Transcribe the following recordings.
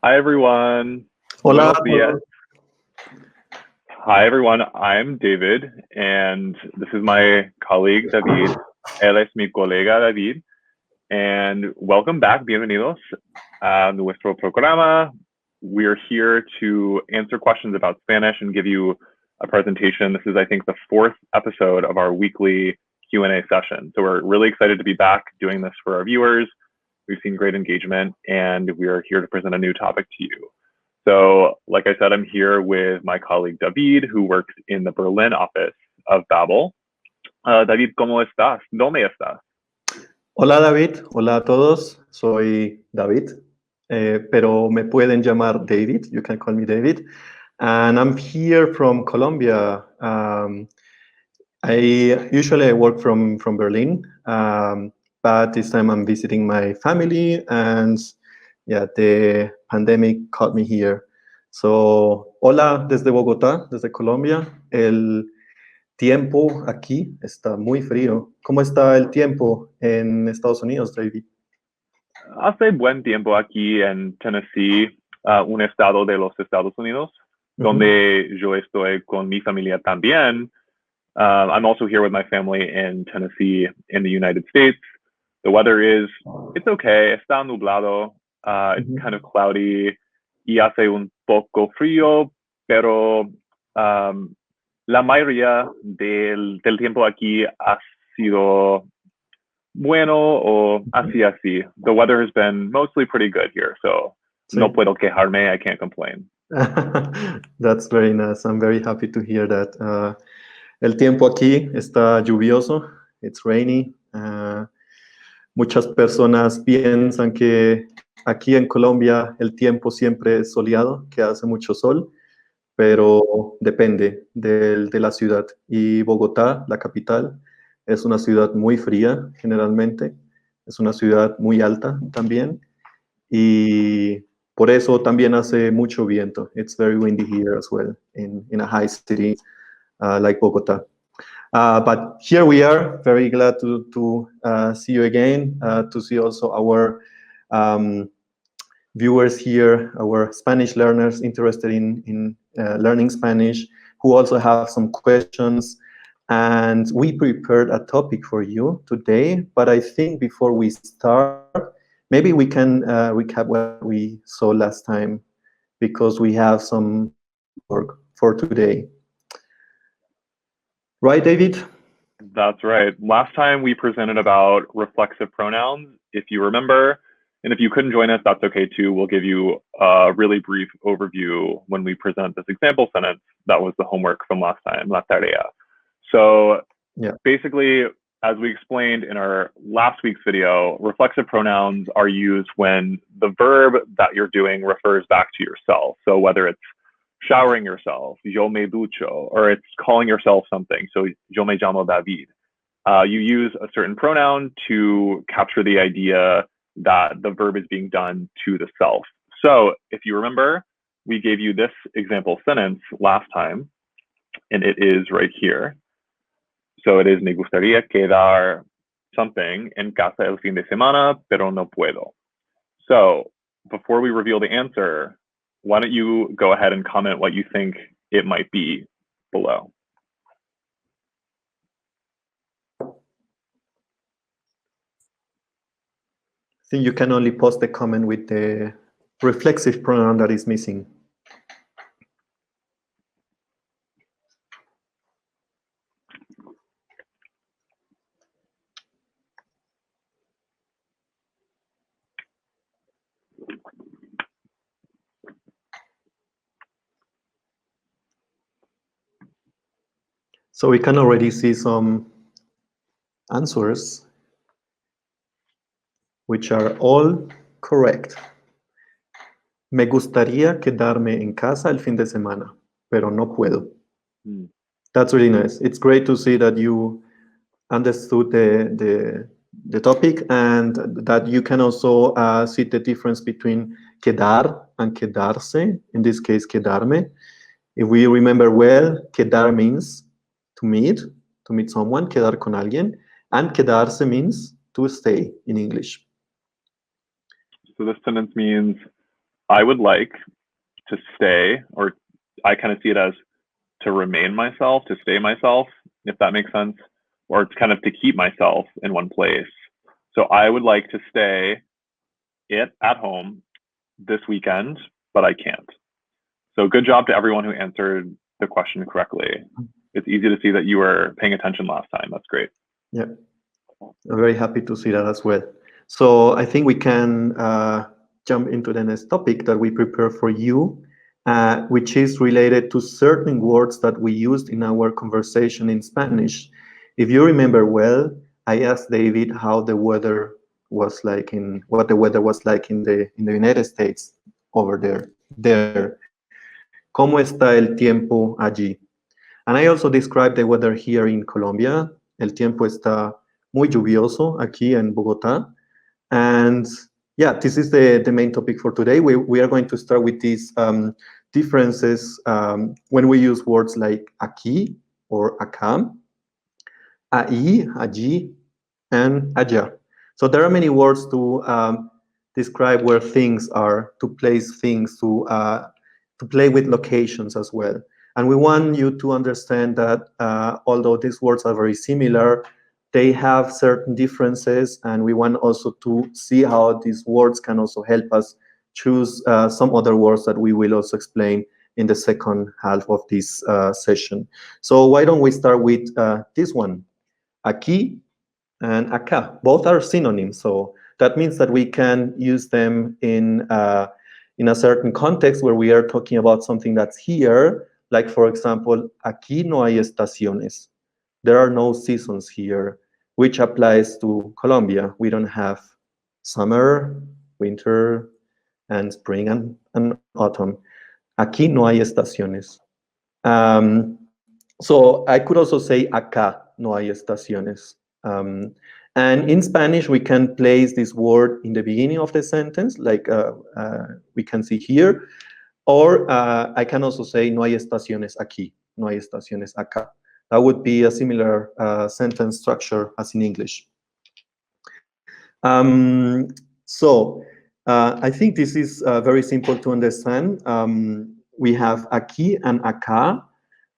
Hi, everyone. Hola. Buenos días. Hi, everyone. I'm David, and this is my colleague, David. Él es mi colega, David. And welcome back. Bienvenidos a nuestro programa. We're here to answer questions about Spanish and give you a presentation. This is, I think, the fourth episode of our weekly Q&A session. So we're really excited to be back doing this for our viewers. We've seen great engagement, and we are here to present a new topic to you. So, like I said, I'm here with my colleague David, who works in the Berlin office of Babbel. David, ¿cómo estás? ¿Dónde estás? Hola David, hola a todos, soy David, pero me pueden llamar David, you can call me David, and I'm here from Colombia. I usually work from Berlin, but this time I'm visiting my family, and yeah, the pandemic caught me here. So, hola desde Bogotá, desde Colombia. El tiempo aquí está muy frío. ¿Cómo está el tiempo en Estados Unidos, David? Hace buen tiempo aquí en Tennessee, un estado de los Estados Unidos, donde yo estoy con mi familia también. I'm also here with my family in Tennessee in the United States. The weather is, it's okay, está nublado, it's kind of cloudy, y hace un poco frío, pero la mayoría del tiempo aquí ha sido bueno o así. The weather has been mostly pretty good here, so no puedo quejarme, I can't complain. That's very nice. I'm very happy to hear that. El tiempo aquí está lluvioso, it's rainy. Muchas personas piensan que aquí en Colombia el tiempo siempre es soleado, que hace mucho sol, pero depende de la ciudad. Y Bogotá, la capital, es una ciudad muy fría generalmente, es una ciudad muy alta también, y por eso también hace mucho viento. It's very windy here as well, in a high city like Bogotá. But here we are, very glad to see you again, to see also our viewers here, our Spanish learners interested in learning Spanish, who also have some questions. And we prepared a topic for you today, but I think before we start, maybe we can recap what we saw last time, because we have some work for today. Right, David? That's right. Last time we presented about reflexive pronouns, if you remember, and if you couldn't join us, that's okay too. We'll give you a really brief overview when we present this example sentence. That was the homework from last time, la tarea. So basically, as we explained in our last week's video, reflexive pronouns are used when the verb that you're doing refers back to yourself. So whether it's showering yourself, yo me ducho, or it's calling yourself something, so yo me llamo David. You use a certain pronoun to capture the idea that the verb is being done to the self. So if you remember, we gave you this example sentence last time, and it is right here. So it is, me gustaría quedar something en casa el fin de semana, pero no puedo. So before we reveal the answer, why don't you go ahead and comment what you think it might be below. I think you can only post the comment with the reflexive pronoun that is missing. So we can already see some answers, which are all correct. Me gustaría quedarme en casa el fin de semana, pero no puedo. That's really nice. It's great to see that you understood the topic, and that you can also see the difference between quedar and quedarse, in this case, quedarme. If we remember well, quedar means to meet someone, quedar con alguien, and quedarse means to stay in English. So this sentence means I would like to stay, or I kind of see it as to remain myself, to stay myself, if that makes sense, or it's kind of to keep myself in one place. So I would like to stay at home this weekend, but I can't. So good job to everyone who answered the question correctly. It's easy to see that you were paying attention last time. That's great. Yeah, I'm very happy to see that as well. So I think we can jump into the next topic that we prepare for you, which is related to certain words that we used in our conversation in Spanish. If you remember well, I asked David how the weather was like in what the weather was like in the United States over there. ¿Cómo está el tiempo allí? And I also described the weather here in Colombia. El tiempo está muy lluvioso aquí en Bogotá. And yeah, this is the main topic for today. We are going to start with these differences when we use words like aquí or acá, ahí, allí, and allá. So there are many words to describe where things are, to place things, to play with locations as well. And we want you to understand that although these words are very similar, they have certain differences, and we want also to see how these words can also help us choose some other words that we will also explain in the second half of this session. So why don't we start with this one? Aquí and acá. Both are synonyms, so that means that we can use them in a certain context where we are talking about something that's here, like for example, aquí no hay estaciones. There are no seasons here, which applies to Colombia. We don't have summer, winter, and spring and autumn. Aquí no hay estaciones. So I could also say acá no hay estaciones. And in Spanish, we can place this word in the beginning of the sentence, like we can see here. Or I can also say no hay estaciones aquí, no hay estaciones acá. That would be a similar sentence structure as in English. So I think this is very simple to understand. We have aquí and acá.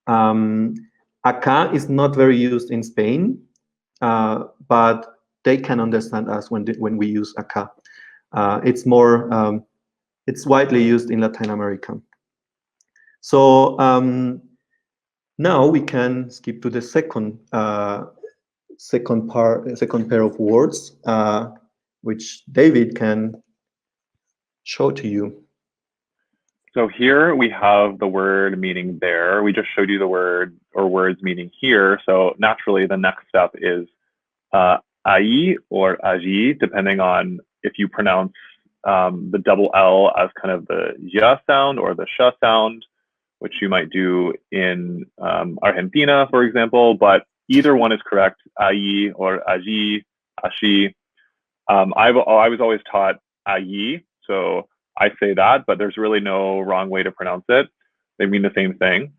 Acá is not very used in Spain, but they can understand us when we use acá. It's more, it's widely used in Latin America. So now we can skip to the second pair of words, which David can show to you. So here we have the word meaning there. We just showed you the word or words meaning here. So naturally, the next step is ahí or allí, depending on if you pronounce the double L as kind of the ya sound or the sh sound, which you might do in Argentina, for example. But either one is correct, ahí or allí, ashi. I was always taught allí, so I say that, but there's really no wrong way to pronounce it. They mean the same thing.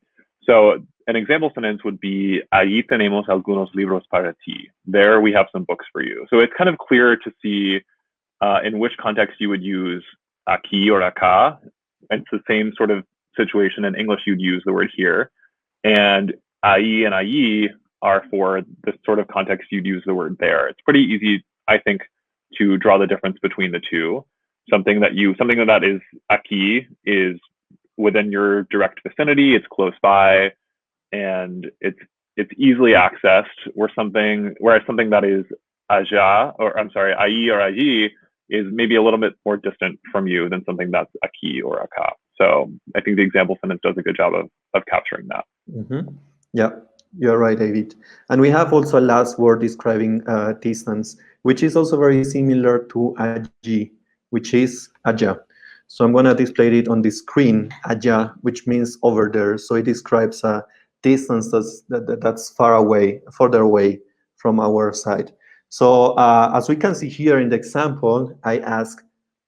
So an example sentence would be, allí tenemos algunos libros para ti. There we have some books for you. So it's kind of clear to see in which context you would use aquí or acá. It's the same sort of situation in English you'd use the word here. And ahí and allí are for the sort of context you'd use the word there. It's pretty easy, I think, to draw the difference between the two. Something that is aquí is within your direct vicinity, it's close by, and it's easily accessed. Whereas something that is allá, or I'm sorry, ahí or allí, is maybe a little bit more distant from you than something that's aquí or acá. So I think the example sentence does a good job of capturing that. Mm-hmm. Yeah, you're right, David. And we have also a last word describing distance, which is also very similar to allí, which is allá. So I'm going to display it on the screen, allá, which means over there. So it describes a distance that's further away from our side. So as we can see here in the example, I ask,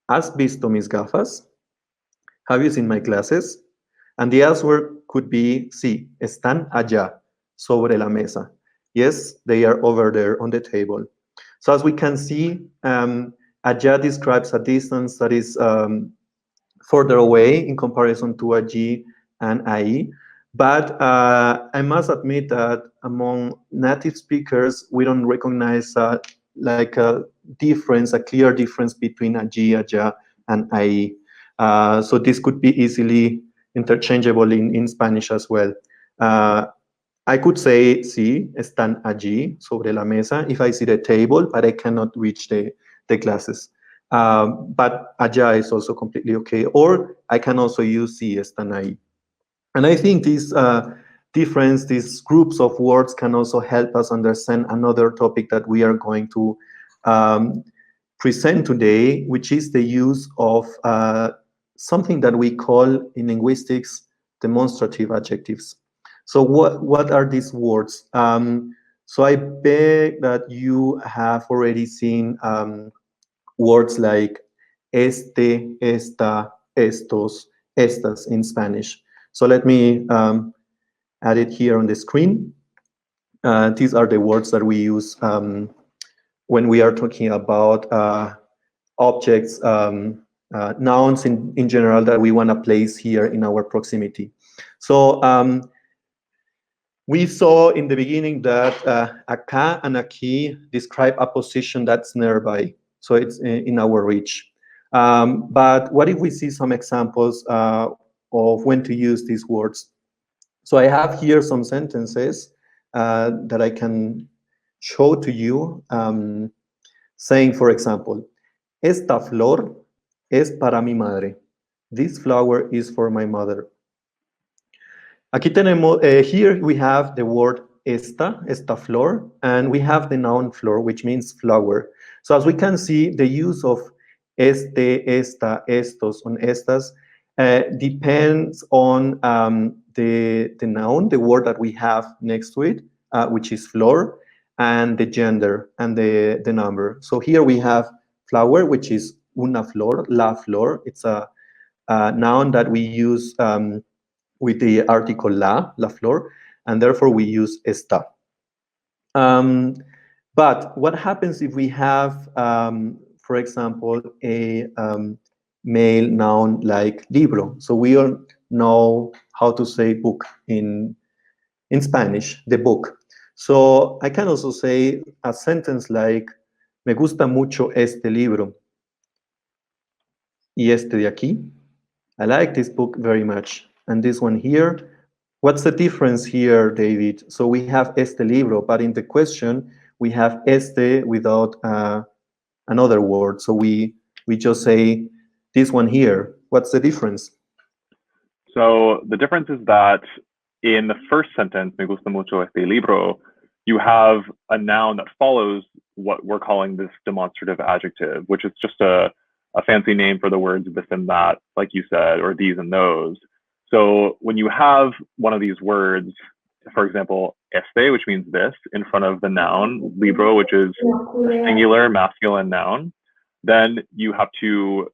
¿has visto mis gafas? Have you seen my glasses? And the answer could be, sí, están allá, sobre la mesa. Yes, they are over there on the table. So as we can see, allá describes a distance that is further away in comparison to a G and IE. But I must admit that among native speakers, we don't recognize like a difference, a clear difference between a G, a Ja, and IE. So this could be easily interchangeable in Spanish as well. Uh, I could say, sí, están allí sobre la mesa if I see the table, but I cannot reach the glasses. But allá is also completely okay. Or I can also use sí, están ahí. And I think this difference, these groups of words can also help us understand another topic that we are going to um, present today, which is the use of something that we call in linguistics demonstrative adjectives. So what are these words? So I bet that you have already seen words like este, esta, estos, estas in Spanish. So let me add it here on the screen. These are the words that we use when we are talking about objects, nouns in general that we want to place here in our proximity. So we saw in the beginning that acá and aquí describe a position that's nearby. So it's in our reach. But what if we see some examples of when to use these words? So I have here some sentences that I can show to you, saying, for example, esta flor es para mi madre. This flower is for my mother. Aquí tenemos, here we have the word esta flor, and we have the noun flor, which means flower. So as we can see, the use of este, esta, estos, on estas depends on the noun, the word that we have next to it, which is flor, and the gender and the number. So here we have flower, which is una flor, la flor. It's a noun that we use with the article la flor, and therefore we use esta. But what happens if we have, for example, a male noun like libro? So we all know how to say book in Spanish, the book. So I can also say a sentence like, me gusta mucho este libro. Y este de aquí. I like this book very much. And this one here. What's the difference here, David? So we have este libro, but in the question, we have este without another word. So we just say this one here. What's the difference? So the difference is that in the first sentence, me gusta mucho este libro, you have a noun that follows what we're calling this demonstrative adjective, which is just a fancy name for the words this and that, like you said, or these and those. So when you have one of these words, for example, este, which means this, in front of the noun, libro, which is a singular masculine noun, then you have to,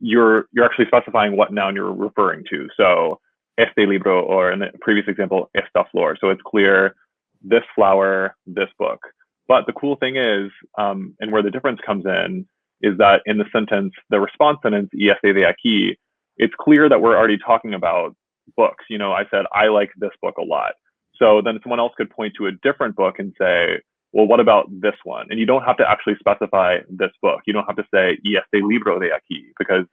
you're actually specifying what noun you're referring to. So este libro, or in the previous example, esta flor. So it's clear, this flower, this book. But the cool thing is, and where the difference comes in, is that in the sentence, the response sentence, y este de aquí, it's clear that we're already talking about books. You know, I said, I like this book a lot. So then someone else could point to a different book and say, well, what about this one? And you don't have to actually specify this book. You don't have to say, y este libro de aquí, because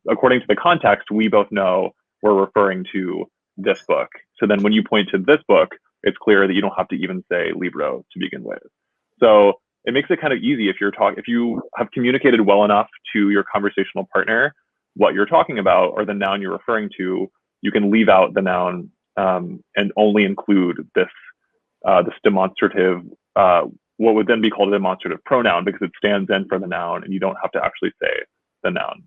according to the context, we both know we're referring to this book. So then when you point to this book, it's clear that you don't have to even say libro to begin with. So it makes it kind of easy if you have communicated well enough to your conversational partner what you're talking about or the noun you're referring to, you can leave out the noun and only include this demonstrative, what would then be called a demonstrative pronoun, because it stands in for the noun and you don't have to actually say the noun.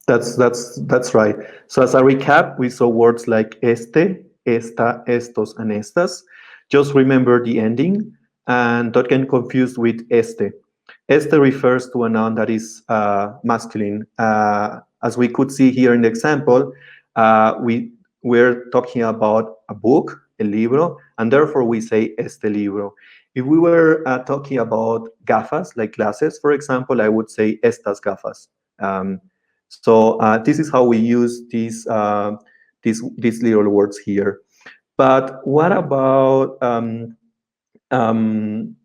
That's right. So as a recap, we saw words like este, esta, estos, and estas. Just remember the ending and don't get confused with este. Este refers to a noun that is masculine. As we could see here in the example, we're talking about a book, el libro, and therefore we say este libro. If we were talking about gafas, like glasses, for example, I would say estas gafas. So this is how we use these little words here. But what about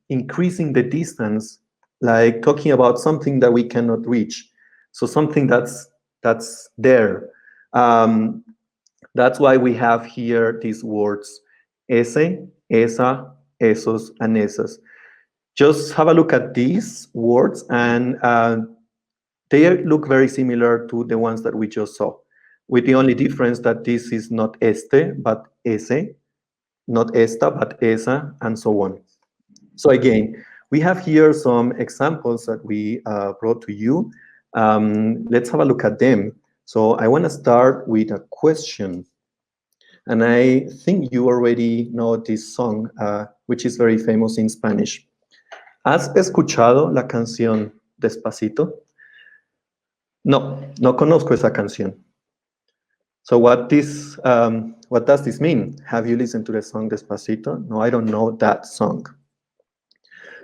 increasing the distance, like talking about something that we cannot reach? So something that's there. Um, that's why we have here these words ese, esa, esos, and esas. Just have a look at these words, and they look very similar to the ones that we just saw, with the only difference that this is not este, but ese, not esta, but esa, and so on. So again, we have here some examples that we brought to you. Let's have a look at them. So I want to start with a question. And I think you already know this song, which is very famous in Spanish. ¿Has escuchado la canción Despacito? No, no conozco esa canción. So what does this mean? Have you listened to the song Despacito? No, I don't know that song.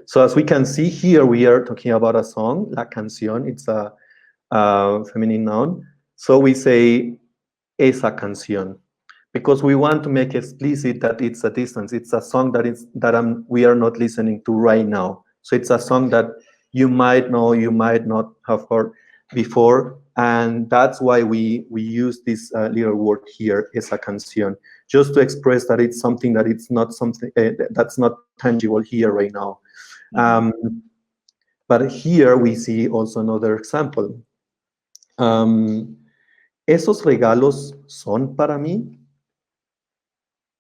So as we can see here, we are talking about a song, la canción. It's a feminine noun. So we say esa canción because we want to make explicit that it's a distance. It's a song we are not listening to right now. So it's a song that you might know, you might not have heard before, and that's why we use this little word here, esa canción, just to express that it's something that it's not something that's not tangible here right now. But here we see also another example. ¿Esos regalos son para mí?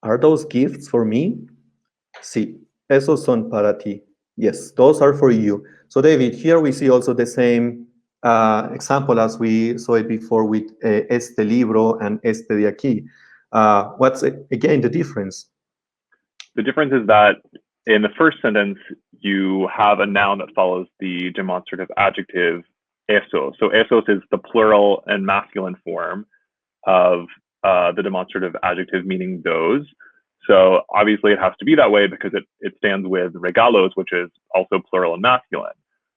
Are those gifts for me? Sí, esos son para ti. Yes, those are for you. So David, here we see also the same example as we saw it before with este libro and este de aquí. What's, again, the difference? The difference is that in the first sentence, you have a noun that follows the demonstrative adjective eso. So esos is the plural and masculine form of the demonstrative adjective, meaning those. So obviously it has to be that way because it stands with regalos, which is also plural and masculine.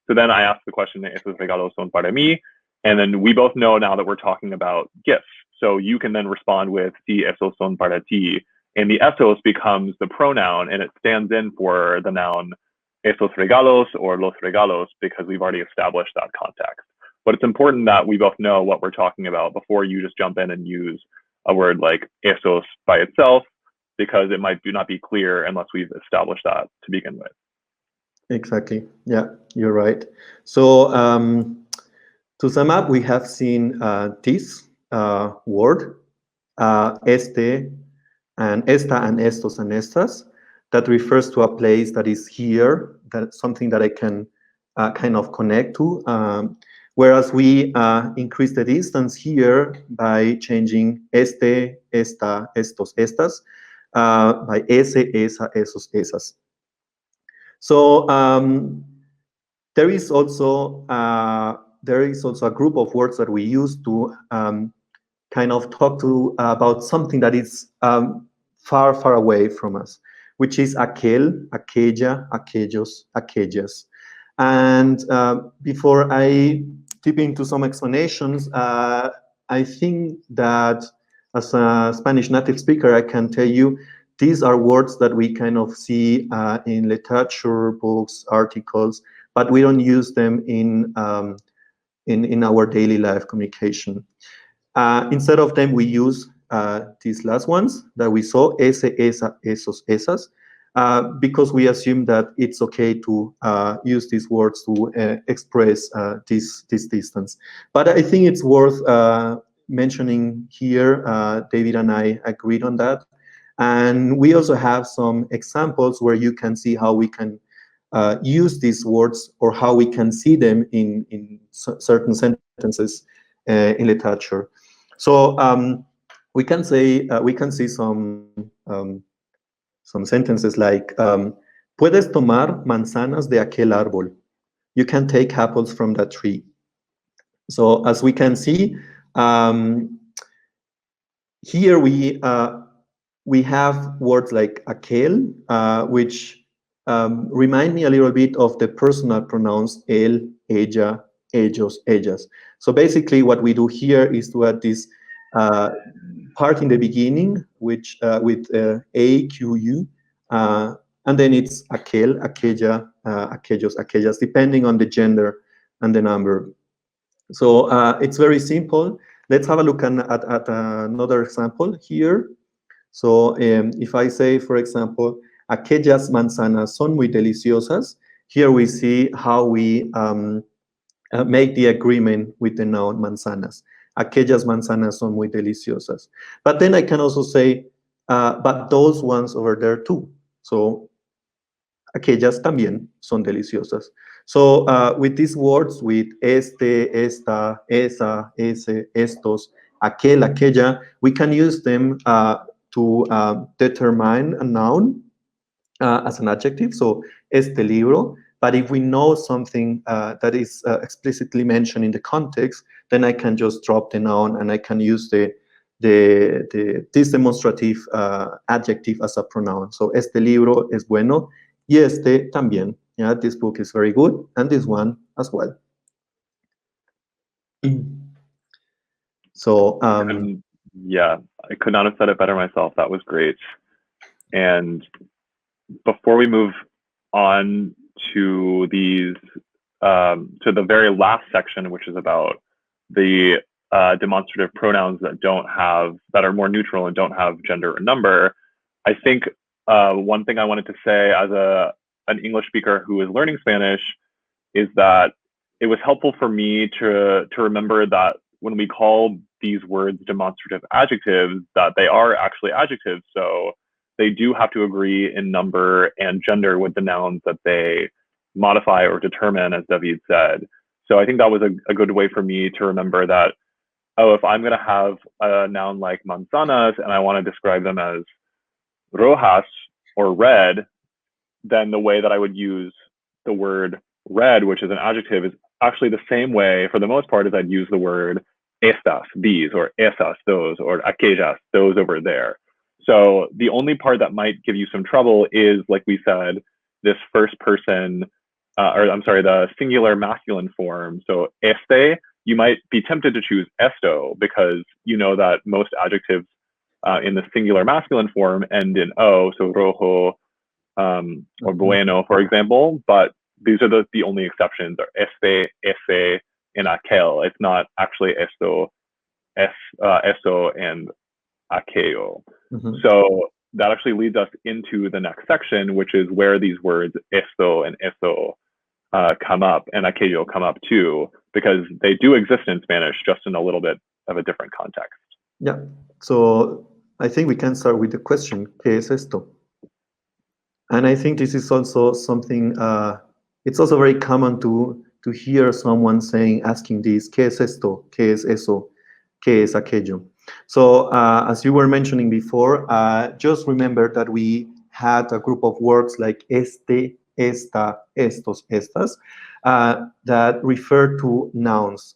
So then I ask the question, esos regalos son para mí? And then we both know now that we're talking about gifts. So you can then respond with si esos son para ti. And the esos becomes the pronoun and it stands in for the noun esos regalos or los regalos because we've already established that context. But it's important that we both know what we're talking about before you just jump in and use a word like esos by itself, because it might not be clear unless we've established that to begin with. Exactly. Yeah, you're right. So to sum up, we have seen this word, este, and esta, and estos, and estas, that refers to a place that is here, that's something that I can kind of connect to. Whereas we increase the distance here by changing este, esta, estos, estas, by ese, esa, esos, esas. So there is also a group of words that we use to kind of talk to about something that is far, far away from us, which is aquel, aquella, aquellos, aquellas. And before I dip into some explanations, I think that as a Spanish native speaker, I can tell you these are words that we kind of see in literature, books, articles, but we don't use them in our daily life communication. Instead of them, we use these last ones that we saw, ese, esa, esos, esas, because we assume that it's okay to use these words to express this distance. But I think it's worth mentioning here, David and I agreed on that. And we also have some examples where you can see how we can use these words or how we can see them in certain sentences in literature. So we can see some sentences like puedes tomar manzanas de aquel árbol. You can take apples from that tree. So as we can see, here we have words like aquel, which remind me a little bit of the personal pronouns él, ella, ellos, ellas. So basically what we do here is to add this part in the beginning, which with AQU, and then it's aquel, aquella, aquellos, aquellas, depending on the gender and the number. So it's very simple. Let's have a look at another example here. So if I say, for example, aquellas manzanas son muy deliciosas, here we see how we make the agreement with the noun manzanas. Aquellas manzanas son muy deliciosas. But then I can also say, but those ones over there too. So aquellas también son deliciosas. So with these words, with este, esta, esa, ese, estos, aquel, aquella, we can use them to determine a noun as an adjective. So este libro. But if we know something that is explicitly mentioned in the context, then I can just drop the noun and I can use this demonstrative adjective as a pronoun. So este libro es bueno y este también. Yeah, this book is very good and this one as well. So yeah, I could not have said it better myself. That was great. And before we move on to these to the very last section, which is about the demonstrative pronouns that are more neutral and don't have gender or number, I think one thing I wanted to say as an English speaker who is learning Spanish is that it was helpful for me to remember that when we call these words demonstrative adjectives, that they are actually adjectives. So they do have to agree in number and gender with the nouns that they modify or determine, as David said. So I think that was a good way for me to remember that, oh, if I'm going to have a noun like manzanas and I want to describe them as rojas or red, then the way that I would use the word red, which is an adjective, is actually the same way for the most part as I'd use the word estas, these, or esas, those, or aquellas, those over there. So the only part that might give you some trouble is, like we said, this first person, the singular masculine form. So este, you might be tempted to choose esto because you know that most adjectives in the singular masculine form end in o, so rojo or bueno, for example. But these are the only exceptions, are este, ese, and aquel. It's not actually esto, eso, and aquello. So that actually leads us into the next section, which is where these words esto and eso come up, and aquello come up too, because they do exist in Spanish, just in a little bit of a different context. Yeah, so I think we can start with the question, ¿qué es esto? And I think this is also something, it's also very common to hear someone asking this, ¿qué es esto? ¿Qué es eso? ¿Qué es aquello? So as you were mentioning before, just remember that we had a group of words like este, esta, estos, estas, that refer to nouns.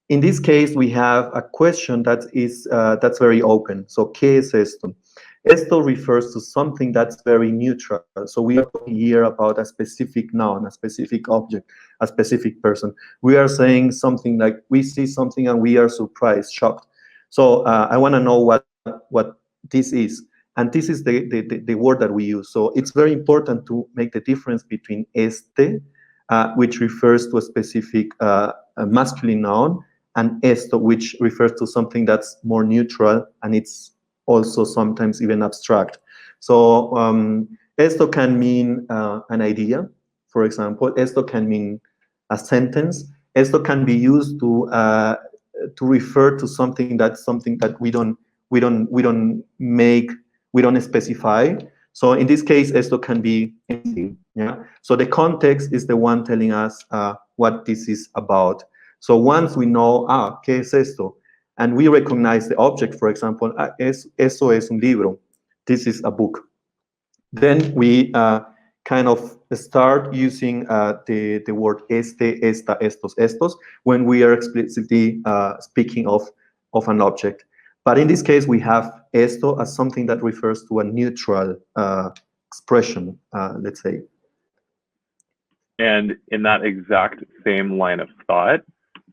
In this case, we have a question that's very open. So, ¿qué es esto? Esto refers to something that's very neutral. So we are talking here about a specific noun, a specific object, a specific person. We are saying something like, we see something and we are surprised, shocked. So I want to know what this is. And this is the word that we use. So it's very important to make the difference between este, which refers to a specific masculine noun, and esto, which refers to something that's more neutral, and it's also sometimes even abstract. So esto can mean an idea, for example. Esto can mean a sentence. Esto can be used to refer to something that we don't specify. So in this case, esto can be anything. Yeah. So the context is the one telling us what this is about. So once we know, ¿qué es esto? And we recognize the object, for example, eso es un libro. This is a book. Then we kind of start using the word este, esta, estos, estos when we are explicitly speaking of an object. But in this case, we have esto as something that refers to a neutral expression, let's say. And in that exact same line of thought,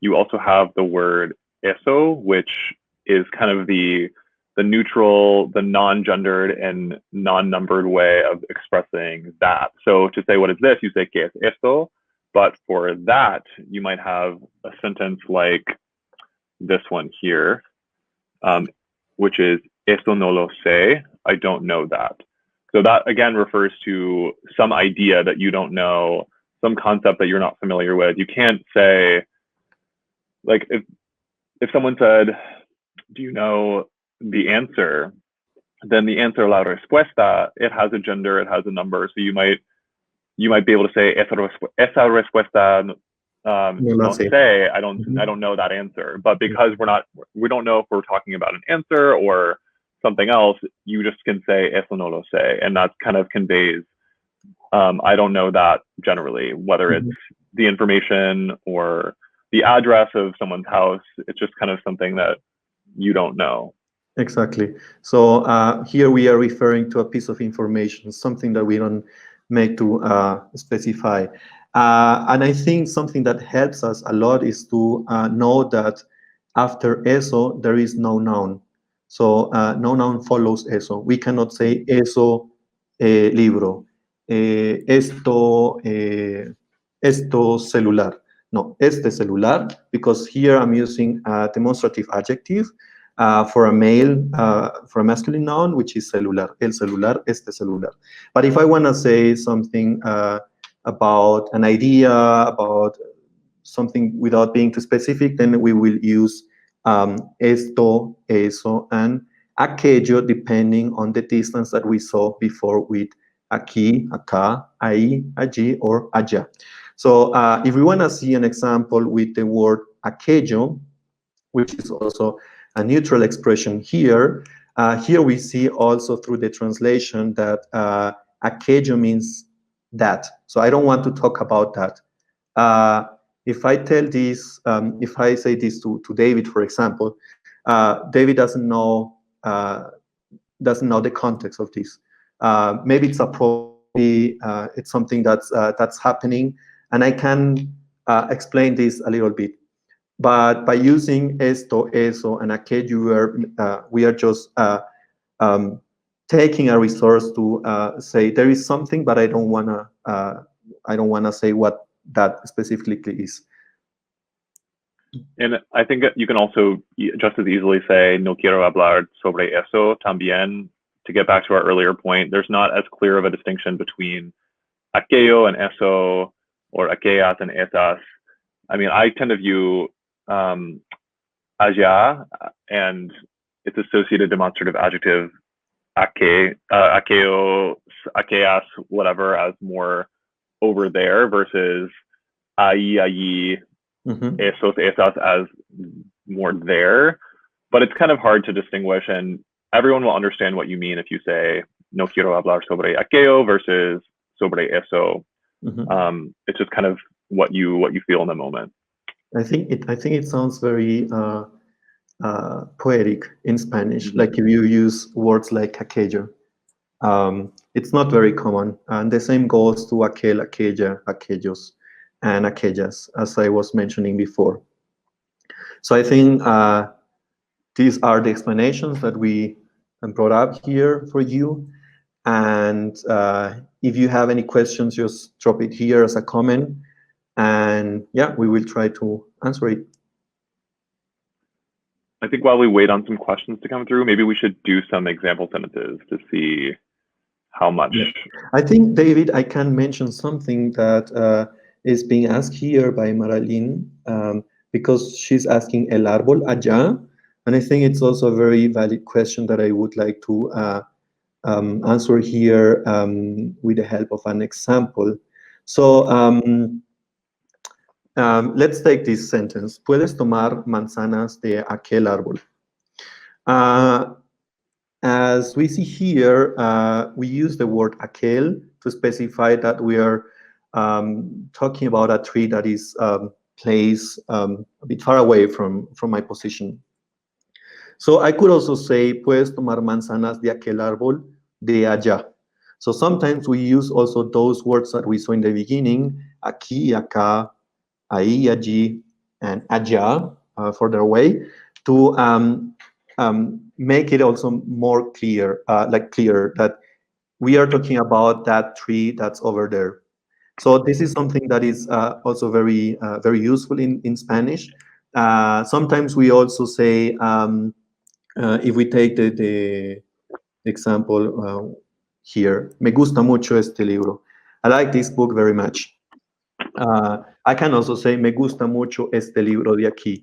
you also have the word eso, which is kind of the neutral, the non-gendered and non-numbered way of expressing that. So to say what is this, you say que es esto, but for that, you might have a sentence like this one here, which is esto no lo sé, I don't know that. So that again refers to some idea that you don't know, some concept that you're not familiar with. You can't say, like, if someone said, do you know the answer? Then the answer, la respuesta, it has a gender, it has a number. So you might be able to say esa respuesta no sé, I don't know that answer. But because we don't know if we're talking about an answer or something else, you just can say eso no lo sé, and that kind of conveys I don't know that generally, whether it's the information or the address of someone's house. It's just kind of something that you don't know. Exactly. So here we are referring to a piece of information, something that we don't make to specify. And I think something that helps us a lot is to know that after eso, there is no noun. So no noun follows eso. We cannot say eso libro, esto celular. No, este celular, because here I'm using a demonstrative adjective for a male, for a masculine noun, which is celular, el celular, este celular. But if I want to say something about an idea, about something without being too specific, then we will use esto, eso, and aquello, depending on the distance that we saw before with aquí, acá, ahí, allí, or allá. So if we want to see an example with the word aquello, which is also a neutral expression here, here we see also through the translation that aquello means that. So I don't want to talk about that. If I tell this, if I say this to David, for example, David doesn't know the context of this. Maybe it's a property, it's something that's happening, and I can explain this a little bit. But by using esto, eso, and aquello, we are just taking a resource to say there is something, but I don't wanna say what that specifically is. And I think you can also just as easily say no quiero hablar sobre eso también. To get back to our earlier point, there's not as clear of a distinction between aquello and eso, or aquellas and esas. I mean, I tend to view allá and its associated demonstrative adjective aquello, aquellas, whatever, as more over there versus ahí, allí, esos, esas as more there. But it's kind of hard to distinguish, and everyone will understand what you mean if you say no quiero hablar sobre aquello versus sobre eso. It's just kind of what you feel in the moment. I think it sounds very poetic in Spanish, like if you use words like aquello. It's not very common, and the same goes to aquel, aquella, aquellos, and aquellas, as I was mentioning before. So I think these are the explanations that we brought up here for you. And if you have any questions, just drop it here as a comment. And yeah, we will try to answer it. I think while we wait on some questions to come through, maybe we should do some example sentences to see how much. Yeah. I think, David, I can mention something that is being asked here by Maralyn, because she's asking el árbol allá. And I think it's also a very valid question that I would like to answer here with the help of an example. So let's take this sentence. Puedes tomar manzanas de aquel árbol. As we see here, we use the word aquel to specify that we are talking about a tree that is placed a bit far away from my position. So I could also say, puedes tomar manzanas de aquel árbol de allá. So sometimes we use also those words that we saw in the beginning, aquí, acá, ahí, allí, and agile further away, to make it also more clear, clear that we are talking about that tree that's over there. So this is something that is also very useful in Spanish. Sometimes we also say, if we take the example here, me gusta mucho este libro. I like this book very much. I can also say, me gusta mucho este libro de aquí.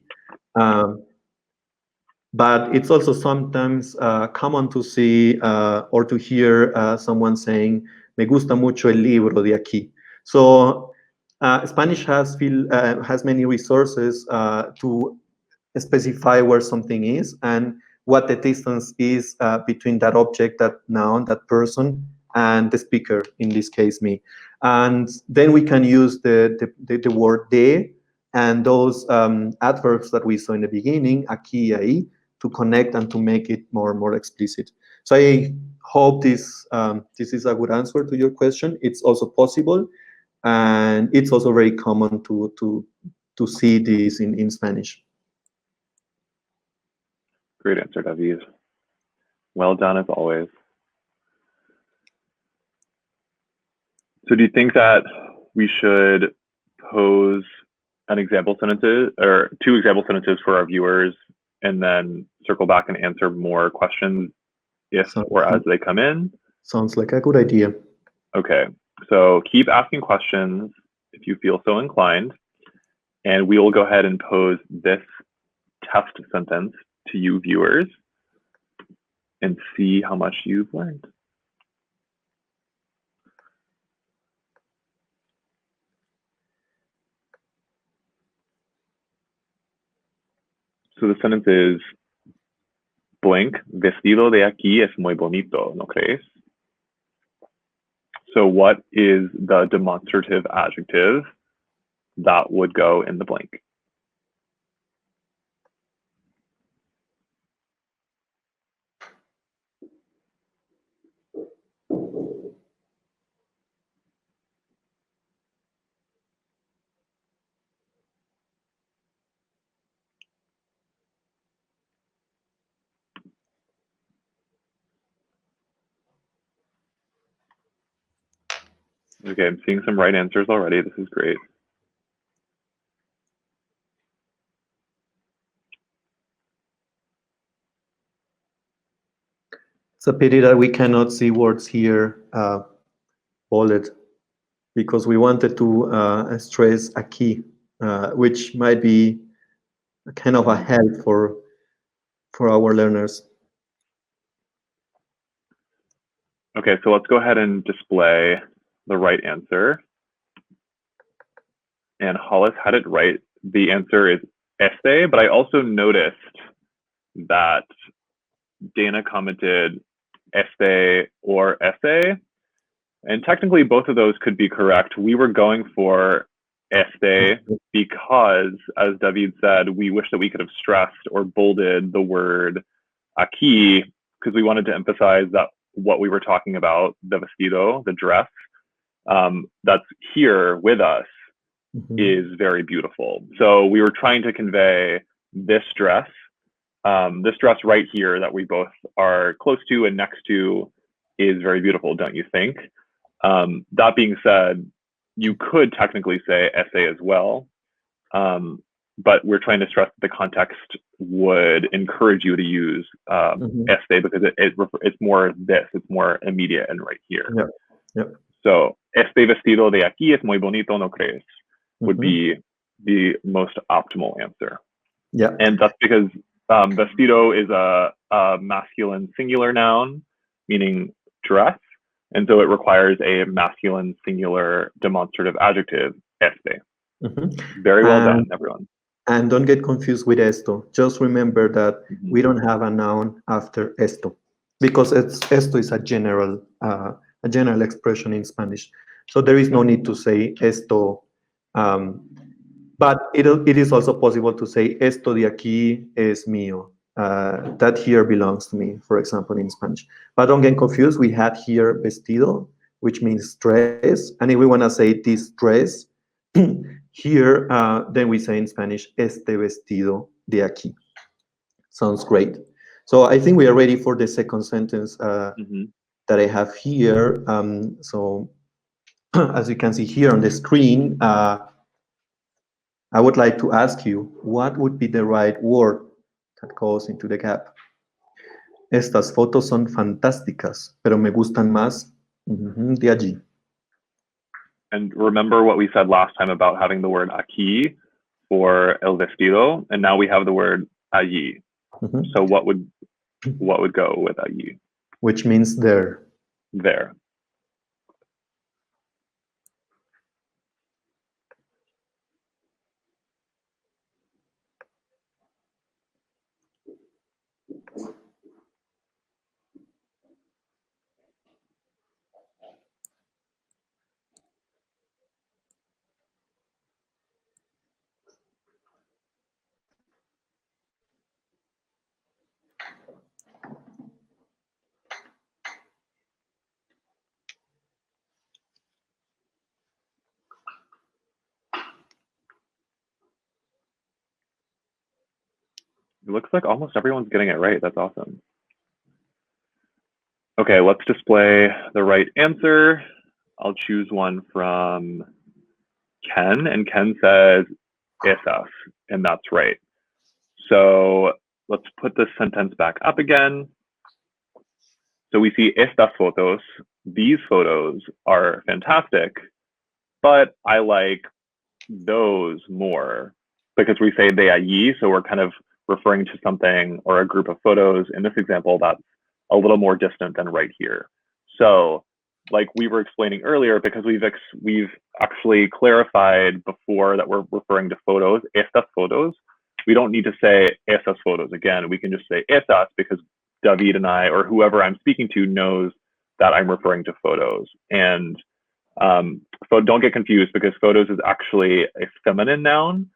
But it's also sometimes common to see or to hear someone saying, me gusta mucho el libro de aquí. So Spanish has many resources to specify where something is and what the distance is between that object, that noun, that person, and the speaker, in this case, me. And then we can use the word de and those adverbs that we saw in the beginning, aquí, ahí, to connect and to make it more explicit. So I hope this is a good answer to your question. It's also possible, and it's also very common to see this in Spanish. Great answer, David. Well done as always. So do you think that we should pose an example sentences or 2 example sentences for our viewers and then circle back and answer more questions if or as they come in? Sounds like a good idea. Okay, so keep asking questions if you feel so inclined, and we will go ahead and pose this test sentence to you viewers and see how much you've learned. So the sentence is, blank, vestido de aquí es muy bonito, ¿no crees? So what is the demonstrative adjective that would go in the blank? Okay, I'm seeing some right answers already. This is great. It's a pity that we cannot see words here bolded, because we wanted to stress a key, which might be a kind of a help for our learners. Okay, so let's go ahead and display the right answer. And Hollis had it right. The answer is este, but I also noticed that Dana commented este or ese, and technically both of those could be correct. We were going for este because, as David said, we wish that we could have stressed or bolded the word aquí, because we wanted to emphasize that what we were talking about, the vestido, the dress, that's here with us, is very beautiful. So we were trying to convey this dress right here that we both are close to and next to is very beautiful, don't you think? That being said, you could technically say essay as well, but we're trying to stress that the context would encourage you to use essay because it's more this, it's more immediate and right here. Yep. So, este vestido de aquí es muy bonito, ¿no crees? Would be the most optimal answer. Yeah. And that's because vestido is a masculine singular noun, meaning dress. And so it requires a masculine singular demonstrative adjective, este. Very well done, everyone. And don't get confused with esto. Just remember that we don't have a noun after esto, because esto is a general expression in Spanish. So there is no need to say esto. But it is also possible to say esto de aquí es mío. That here belongs to me, for example, in Spanish. But don't get confused. We had here vestido, which means dress. And if we want to say this dress, Here, then we say in Spanish, este vestido de aquí. Sounds great. So I think we are ready for the second sentence that I have here. So as you can see here on the screen, I would like to ask you, what would be the right word that goes into the gap? Estas fotos son fantásticas, pero me gustan más de allí. And remember what we said last time about having the word aquí for el vestido, and now we have the word allí. So what would go with allí? Which means there. There. It looks like almost everyone's getting it right. That's awesome. Okay, let's display the right answer. I'll choose one from Ken, and Ken says esas, and that's right. So let's put this sentence back up again. So we see estas fotos. These photos are fantastic, but I like those more, because we say de allí, so we're kind of referring to something or a group of photos in this example that's a little more distant than right here. So like we were explaining earlier, because we've actually clarified before that we're referring to photos, estas fotos. We don't need to say esas photos again. We can just say esas, because David and I, or whoever I'm speaking to, knows that I'm referring to photos. And so don't get confused, because photos is actually a feminine noun,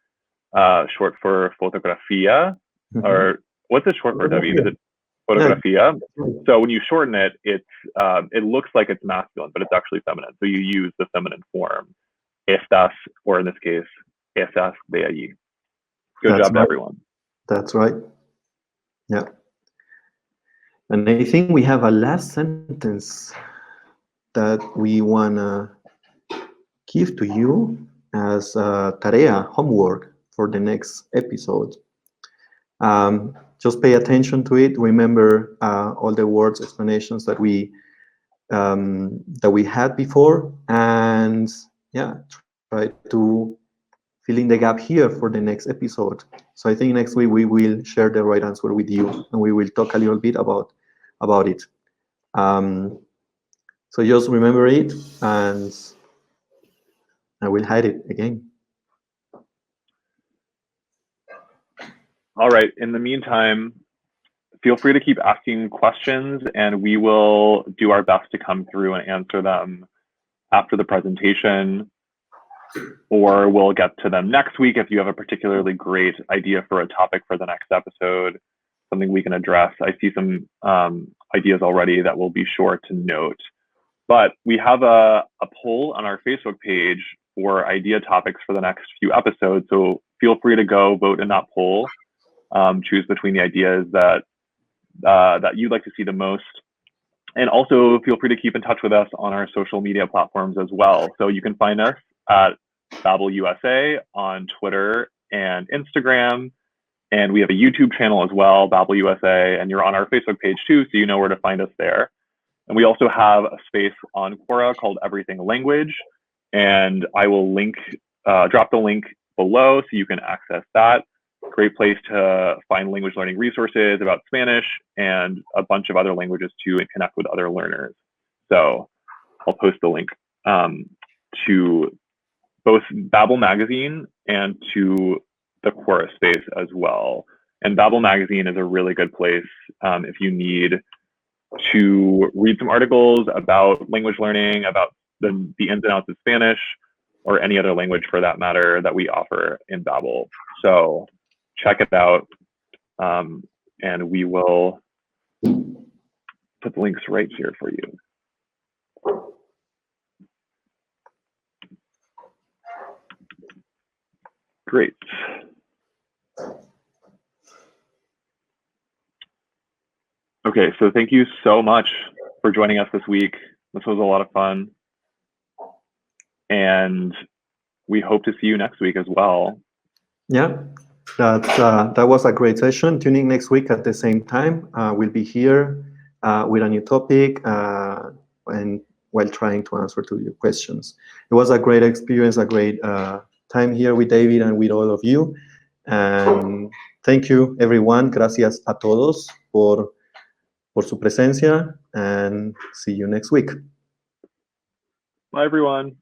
short for fotografía, or what's it short for, David? Is it fotografía? So when you shorten it, it looks like it's masculine, but it's actually feminine. So you use the feminine form, estas, or in this case, esas de allí. Good job to everyone. That's right. Yeah. And I think we have a last sentence that we want to give to you as tarea, homework for the next episode. Just pay attention to it. Remember all the words, explanations that we had before, and yeah, try to fill in the gap here for the next episode. So I think next week we will share the right answer with you, and we will talk a little bit about it. So just remember it, and I will hide it again. All right. In the meantime, feel free to keep asking questions, and we will do our best to come through and answer them after the presentation, or we'll get to them next week if you have a particularly great idea for a topic for the next episode, something we can address. I see some ideas already that we'll be sure to note. But we have a poll on our Facebook page for idea topics for the next few episodes, so feel free to go vote in that poll. Choose between the ideas that you'd like to see the most. And also feel free to keep in touch with us on our social media platforms as well. So you can find us at Babbel USA on Twitter and Instagram. And we have a YouTube channel as well, Babbel USA, and you're on our Facebook page too, so you know where to find us there. And we also have a space on Quora called Everything Language. And I will drop the link below so you can access that. Great place to find language learning resources about Spanish and a bunch of other languages too, and connect with other learners. So I'll post the link to both Babbel Magazine and to the Quora space as well. And Babbel Magazine is a really good place if you need to read some articles about language learning, about the ins and outs of Spanish, or any other language for that matter that we offer in Babbel. So check it out, and we will put the links right here for you. Great. Okay, so thank you so much for joining us this week. This was a lot of fun. And we hope to see you next week as well. Yeah, that was a great session. Tune in next week at the same time. We'll be here with a new topic and while trying to answer to your questions. It was a great experience, a great time here with David and with all of you. And thank you, everyone. Gracias a todos por su presencia, and see you next week. Bye, everyone.